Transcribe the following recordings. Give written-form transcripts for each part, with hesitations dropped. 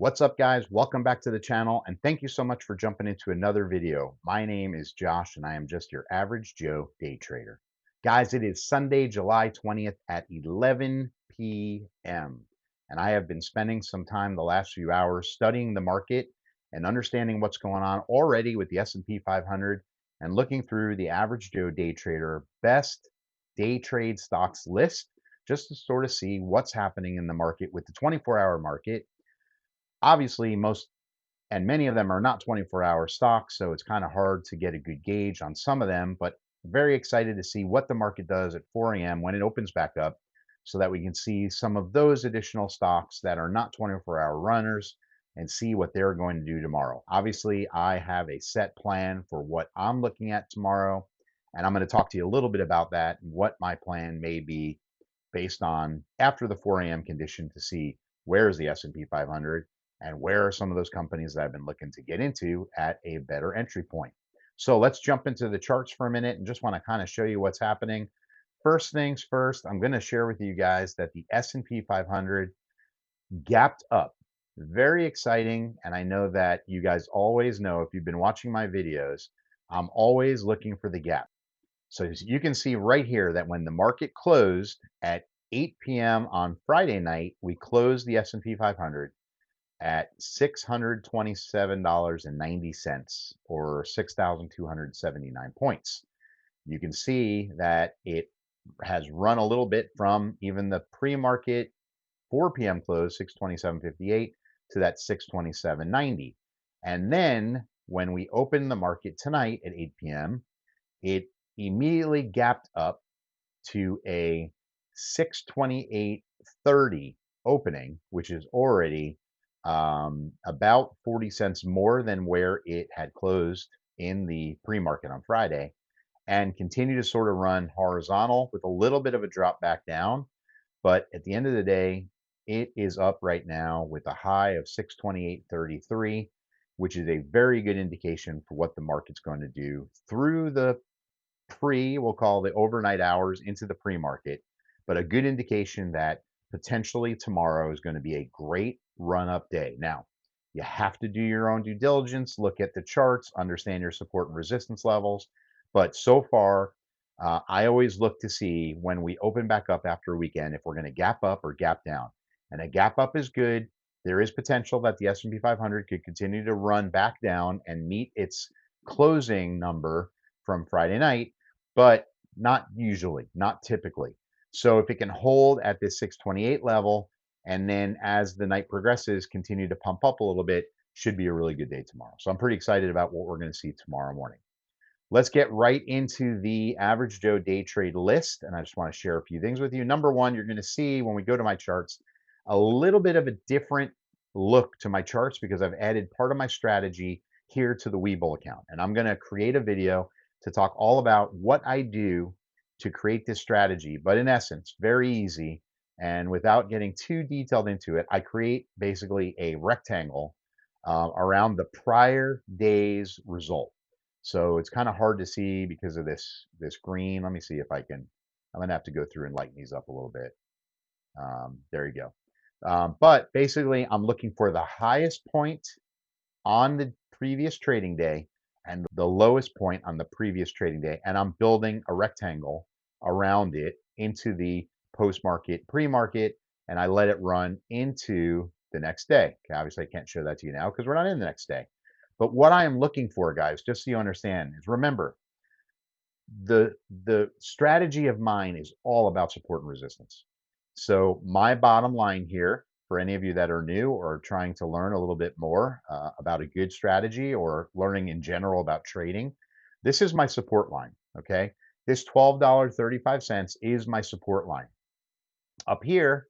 What's up, guys? Welcome back to the channel, and thank you so much for jumping into another video. My name is Josh, and I am just your average Joe day trader. Guys, it is Sunday, July 20th at 11 p.m., and I have been spending some time the last few hours studying the market and understanding what's going on already with the S&P 500 and looking through the average Joe day trader best day trade stocks list just to sort of see what's happening in the market with the 24-hour market. Obviously, most and many of them are not 24-hour stocks, so it's kind of hard to get a good gauge on some of them, but very excited to see what the market does at 4 a.m. when it opens back up so that we can see some of those additional stocks that are not 24-hour runners and see what they're going to do tomorrow. Obviously, I have a set plan for what I'm looking at tomorrow, and I'm going to talk to you a little bit about that and what my plan may be based on after the 4 a.m. condition to see where is the S&P 500 and where are some of those companies that I've been looking to get into at a better entry point. So let's jump into the charts for a minute and just want to kind of show you what's happening. First things first, I'm going to share with you guys that the S&P 500 gapped up. Very exciting, and I know that you guys always know if you've been watching my videos, I'm always looking for the gap. So you can see right here that when the market closed at 8 p.m. on Friday night, we closed the S&P 500 at $627.90 or 6,279 points. You can see that it has run a little bit from even the pre-market 4 p.m. close, 627.58, to that 627.90. And then when we open the market tonight at 8 p.m., it immediately gapped up to a 628.30 opening, which is already about 40 cents more than where it had closed in the pre-market on Friday, and continue to sort of run horizontal with a little bit of a drop back down. But at the end of the day, it is up right now with a high of 628.33, which is a very good indication for what the market's going to do through the we'll call the overnight hours into the pre-market, but a good indication that potentially tomorrow is going to be a great run-up day. Now, you have to do your own due diligence, look at the charts, understand your support and resistance levels. But so far, I always look to see when we open back up after a weekend if we're going to gap up or gap down. And a gap up is good. There is potential that the S&P 500 could continue to run back down and meet its closing number from Friday night, but not usually, not typically. So if it can hold at this 628 level, and then as the night progresses, continue to pump up a little bit, should be a really good day tomorrow. So I'm pretty excited about what we're going to see tomorrow morning. Let's get right into the average Joe day trade list. And I just want to share a few things with you. Number one, you're going to see when we go to my charts, a little bit of a different look to my charts because I've added part of my strategy here to the Webull account. And I'm going to create a video to talk all about what I do to create this strategy. But in essence, very easy. And without getting too detailed into it, I create basically a rectangle around the prior day's result. So it's kind of hard to see because of this green. Let me see if I can. I'm gonna have to go through and lighten these up a little bit. There you go. But basically, I'm looking for the highest point on the previous trading day and the lowest point on the previous trading day. And I'm building a rectangle around it into the post-market, pre-market, and I let it run into the next day. Okay, obviously, I can't show that to you now because we're not in the next day. But what I am looking for, guys, just so you understand, is remember, the strategy of mine is all about support and resistance. So my bottom line here, for any of you that are new or trying to learn a little bit more about a good strategy or learning in general about trading, this is my support line, okay? This $12.35 is my support line. Up here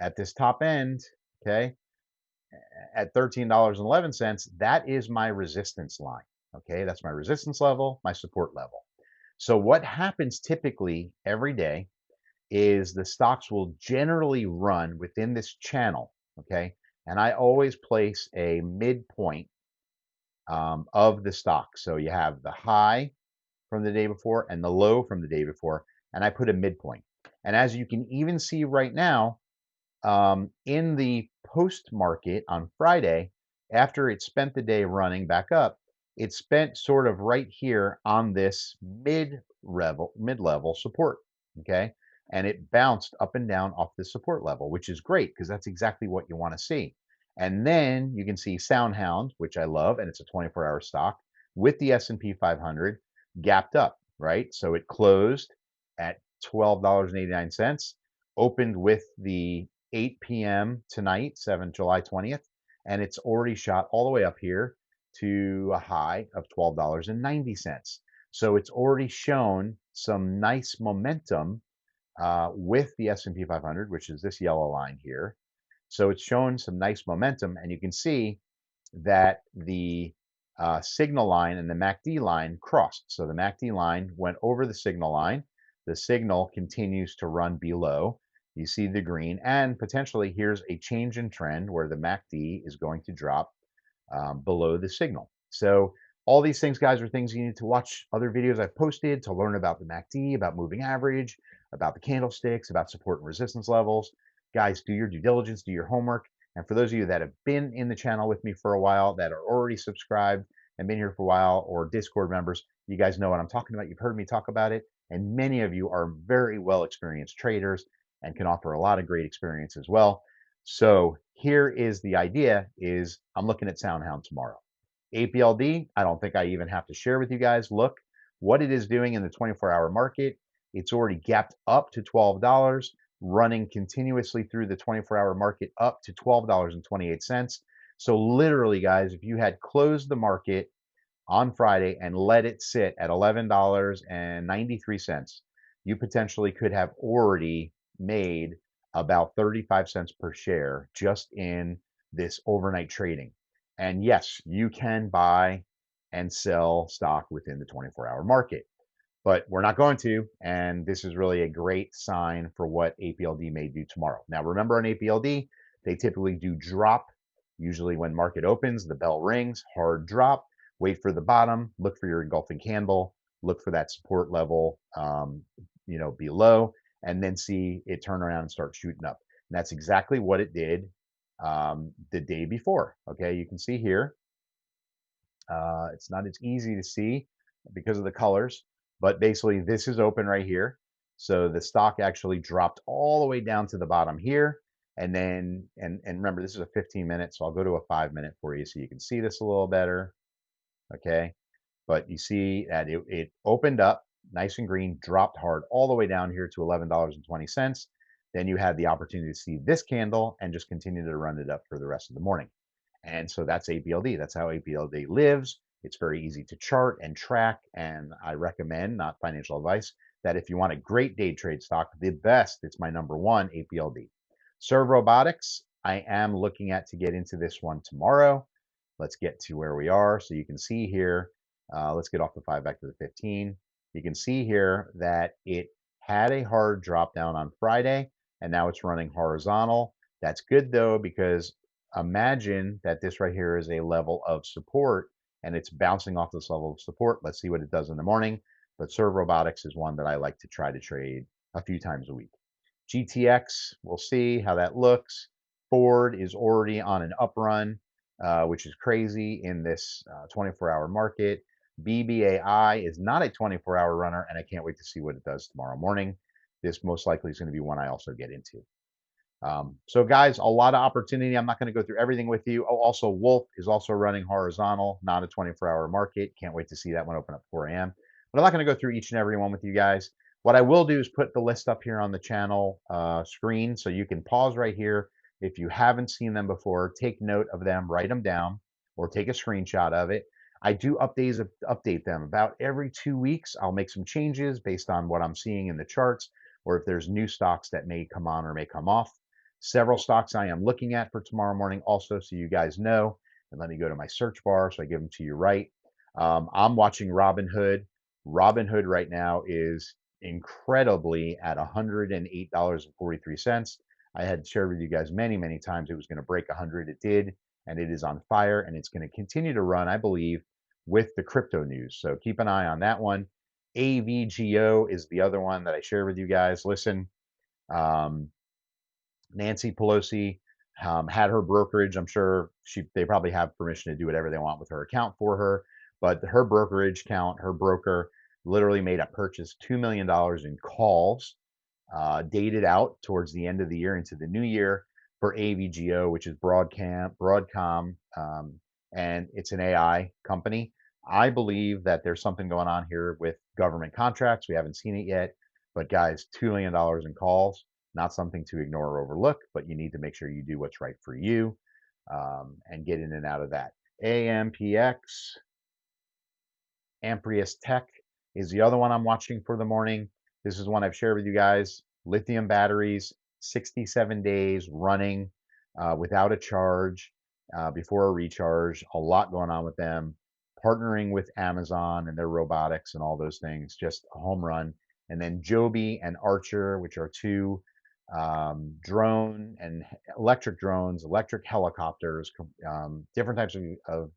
at this top end, okay, at $13.11, that is my resistance line, okay? That's my resistance level, my support level. So what happens typically every day is the stocks will generally run within this channel, okay? And I always place a midpoint of the stock. So you have the high from the day before and the low from the day before, and I put a midpoint. And as you can even see right now, In the post market on Friday, after it spent the day running back up, it spent sort of right here on this mid level support. Okay. And it bounced up and down off the support level, which is great because that's exactly what you want to see. And then you can see Soundhound, which I love, and it's a 24-hour stock with the S&P 500 gapped up, right? So it closed at $12.89, opened with the 8 p.m. tonight, July 20th, and it's already shot all the way up here to a high of $12.90. So it's already shown some nice momentum with the S&P 500, which is this yellow line here. So it's shown some nice momentum, and you can see that the signal line and the MACD line crossed. So the MACD line went over the signal line. The signal continues to run below. You see the green, and potentially here's a change in trend where the MACD is going to drop below the signal. So all these things, guys, are things you need to watch other videos I've posted to learn about the MACD, about moving average, about the candlesticks, about support and resistance levels. Guys, do your due diligence, do your homework. And for those of you that have been in the channel with me for a while, that are already subscribed and been here for a while, or Discord members, you guys know what I'm talking about. You've heard me talk about it. And many of you are very well experienced traders and can offer a lot of great experience as well. So here is the idea is I'm looking at Soundhound tomorrow. APLD, I don't think I even have to share with you guys. Look what it is doing in the 24-hour market. It's already gapped up to $12, running continuously through the 24-hour market up to $12.28. So literally, guys, if you had closed the market on Friday and let it sit at $11.93, you potentially could have already made about 35 cents per share just in this overnight trading. And yes, you can buy and sell stock within the 24-hour market, but we're not going to. And this is really a great sign for what APLD may do tomorrow. Now, remember on APLD, they typically do drop. Usually when market opens, the bell rings, hard drop, wait for the bottom, look for your engulfing candle, look for that support level, below, and then see it turn around and start shooting up. And that's exactly what it did the day before. Okay, you can see here, it's not as easy to see because of the colors, but basically this is open right here. So the stock actually dropped all the way down to the bottom here. And then, and remember, this is a 15-minute, so I'll go to a 5-minute for you so you can see this a little better. Okay, but you see that it opened up nice and green, dropped hard all the way down here to $11.20. Then you had the opportunity to see this candle and just continue to run it up for the rest of the morning. And so that's APLD. That's how APLD lives. It's very easy to chart and track. And I recommend, not financial advice, that if you want a great day trade stock, the best, it's my number one, APLD. Serve Robotics, I am looking at to get into this one tomorrow. Let's get to where we are. So you can see here, let's get off the 5 back to the 15. You can see here that it had a hard drop down on Friday, and now it's running horizontal. That's good though, because imagine that this right here is a level of support and it's bouncing off this level of support. Let's see what it does in the morning. But Serve Robotics is one that I like to try to trade a few times a week. GTX, we'll see how that looks. Ford is already on an up run, which is crazy in this 24-hour market. BBAI is not a 24-hour runner, and I can't wait to see what it does tomorrow morning. This most likely is going to be one I also get into. So guys, a lot of opportunity. I'm not going to go through everything with you. Oh, also Wolf is also running horizontal, not a 24-hour market. Can't wait to see that one open up 4 a.m. But I'm not going to go through each and every one with you guys. What I will do is put the list up here on the channel screen, so you can pause right here. If you haven't seen them before, take note of them, write them down, or take a screenshot of it. I do update them about every 2 weeks. I'll make some changes based on what I'm seeing in the charts, or if there's new stocks that may come on or may come off. Several stocks I am looking at for tomorrow morning also, so you guys know. And let me go to my search bar so I give them to you right. I'm watching Robinhood. Robinhood right now is incredibly at $108.43. I had shared with you guys many, many times it was going to break 100. It did, and it is on fire, and it's going to continue to run, I believe, with the crypto news. So keep an eye on that one. AVGO is the other one that I shared with you guys. Listen, Nancy Pelosi had her brokerage. I'm sure they probably have permission to do whatever they want with her account for her, but her brokerage account, her broker, literally made a purchase $2 million in calls, dated out towards the end of the year into the new year for AVGO, which is Broadcom, and it's an AI company. I believe that there's something going on here with government contracts. We haven't seen it yet, but guys, $2 million in calls, not something to ignore or overlook, but you need to make sure you do what's right for you, and get in and out of that. AMPX, Amprius Tech is the other one I'm watching for the morning. This is one I've shared with you guys. Lithium batteries, 67 days running without a charge, before a recharge. A lot going on with them. Partnering with Amazon and their robotics and all those things, just a home run. And then Joby and Archer, which are two drone and electric drones, electric helicopters, different types of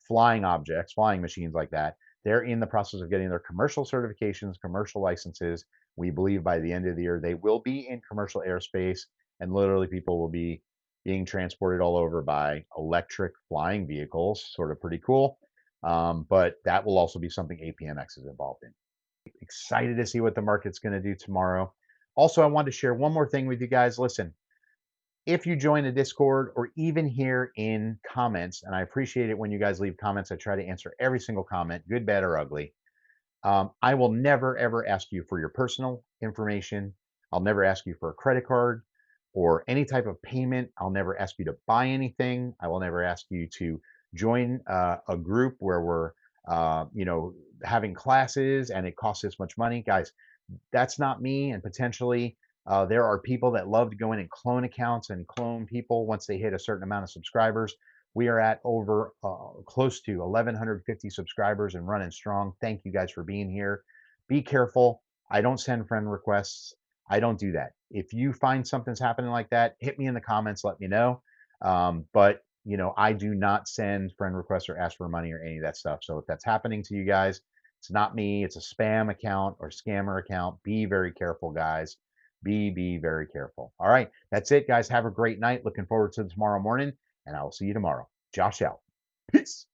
flying objects, flying machines like that. They're in the process of getting their commercial certifications, commercial licenses. We believe by the end of the year, they will be in commercial airspace, and literally people will be being transported all over by electric flying vehicles. Sort of pretty cool. But that will also be something APMX is involved in. Excited to see what the market's going to do tomorrow. Also, I wanted to share one more thing with you guys. Listen, if you join the Discord or even here in comments, and I appreciate it when you guys leave comments. I try to answer every single comment, good, bad, or ugly. I will never, ever ask you for your personal information. I'll never ask you for a credit card or any type of payment. I'll never ask you to buy anything. I will never ask you to join a group where we're, having classes and it costs this much money. Guys, that's not me. And potentially, there are people that love to go in and clone accounts and clone people once they hit a certain amount of subscribers. We are at over close to 1,150 subscribers and running strong. Thank you guys for being here. Be careful. I don't send friend requests. I don't do that. If you find something's happening like that, hit me in the comments. Let me know. But I do not send friend requests or ask for money or any of that stuff. So if that's happening to you guys, it's not me. It's a spam account or scammer account. Be very careful, guys. Be very careful. All right, that's it, guys. Have a great night. Looking forward to tomorrow morning, and I will see you tomorrow. Josh out. Peace.